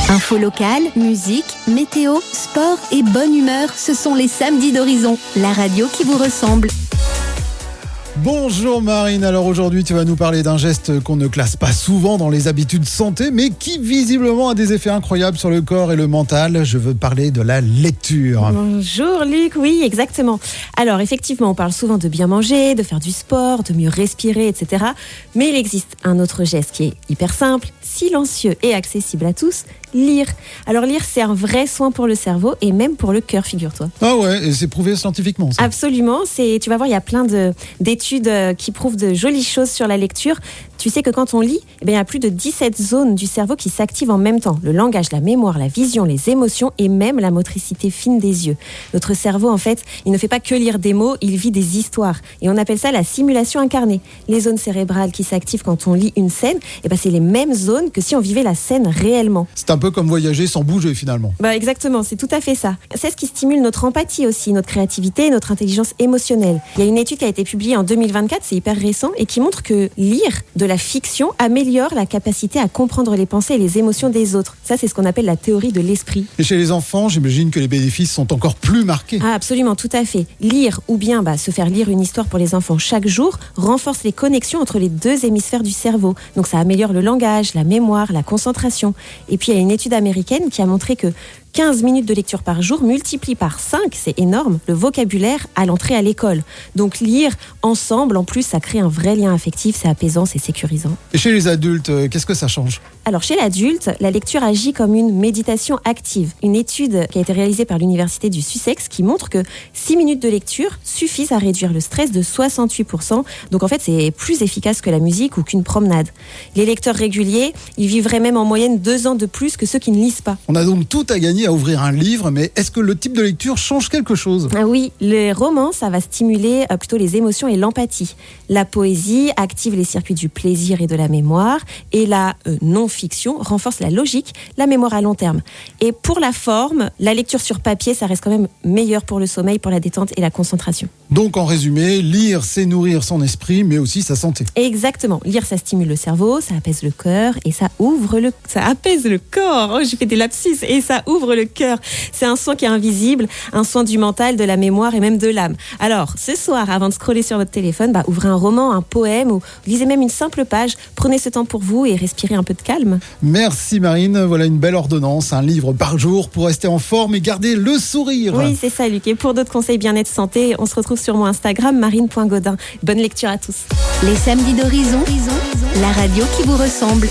Infos locales, musique, météo, sport et bonne humeur, ce sont les samedis d'Horizon, la radio qui vous ressemble. Bonjour Marine, alors aujourd'hui tu vas nous parler d'un geste qu'on ne classe pas souvent dans les habitudes santé, mais qui visiblement a des effets incroyables sur le corps et le mental. Je veux parler de la lecture. Bonjour Luc, oui exactement. Alors effectivement on parle souvent de bien manger, de faire du sport, de mieux respirer, etc. Mais il existe un autre geste qui est hyper simple, silencieux et accessible à tous, lire. Alors lire c'est un vrai soin pour le cerveau et même pour le cœur, figure-toi. Ah ouais, et c'est prouvé scientifiquement ça. Absolument, tu vas voir il y a plein d'études qui prouvent de jolies choses sur la lecture. Tu sais que quand on lit, il y a plus de 17 zones du cerveau qui s'activent en même temps. Le langage, la mémoire, la vision, les émotions et même la motricité fine des yeux. Notre cerveau, en fait, il ne fait pas que lire des mots, il vit des histoires. Et on appelle ça la simulation incarnée. Les zones cérébrales qui s'activent quand on lit une scène, c'est les mêmes zones que si on vivait la scène réellement. C'est un peu comme voyager sans bouger finalement. Exactement, c'est tout à fait ça. C'est ce qui stimule notre empathie aussi, notre créativité et notre intelligence émotionnelle. Il y a une étude qui a été publiée en 2024, c'est hyper récent, et qui montre que lire de la fiction améliore la capacité à comprendre les pensées et les émotions des autres. Ça, c'est ce qu'on appelle la théorie de l'esprit. Et chez les enfants, j'imagine que les bénéfices sont encore plus marqués. Ah, absolument, tout à fait. Lire ou bien se faire lire une histoire pour les enfants chaque jour renforce les connexions entre les deux hémisphères du cerveau. Donc ça améliore le langage, la mémoire, la concentration. Et puis il y a une étude américaine qui a montré que 15 minutes de lecture par jour multiplié par 5, c'est énorme, le vocabulaire à l'entrée à l'école. Donc lire ensemble, en plus, ça crée un vrai lien affectif, c'est apaisant, c'est sécurisant. Et chez les adultes, qu'est-ce que ça change ? Alors chez l'adulte, la lecture agit comme une méditation active. Une étude qui a été réalisée par l'université du Sussex qui montre que 6 minutes de lecture suffisent à réduire le stress de 68%. Donc en fait, c'est plus efficace que la musique ou qu'une promenade. Les lecteurs réguliers, ils vivraient même en moyenne 2 ans de plus que ceux qui ne lisent pas. On a donc tout à gagner à ouvrir un livre, mais est-ce que le type de lecture change quelque chose ? Ah oui, les romans, ça va stimuler plutôt les émotions et l'empathie. La poésie active les circuits du plaisir et de la mémoire, et la non-fiction renforce la logique, la mémoire à long terme. Et pour la forme, la lecture sur papier, ça reste quand même meilleur pour le sommeil, pour la détente et la concentration. Donc en résumé, lire, c'est nourrir son esprit, mais aussi sa santé. Exactement. Lire, ça stimule le cerveau, ça apaise le cœur et ça apaise le corps. Oh, j'ai fait des lapsus. Et ça ouvre le cœur. C'est un soin qui est invisible, un soin du mental, de la mémoire et même de l'âme. Alors, ce soir, avant de scroller sur votre téléphone, ouvrez un roman, un poème ou lisez même une simple page. Prenez ce temps pour vous et respirez un peu de calme. Merci Marine, voilà une belle ordonnance, un livre par jour pour rester en forme et garder le sourire. Oui, c'est ça Luc. Et pour d'autres conseils bien-être santé, on se retrouve sur mon Instagram, marine.godin. Bonne lecture à tous. Les samedis d'Horizon, la radio qui vous ressemble.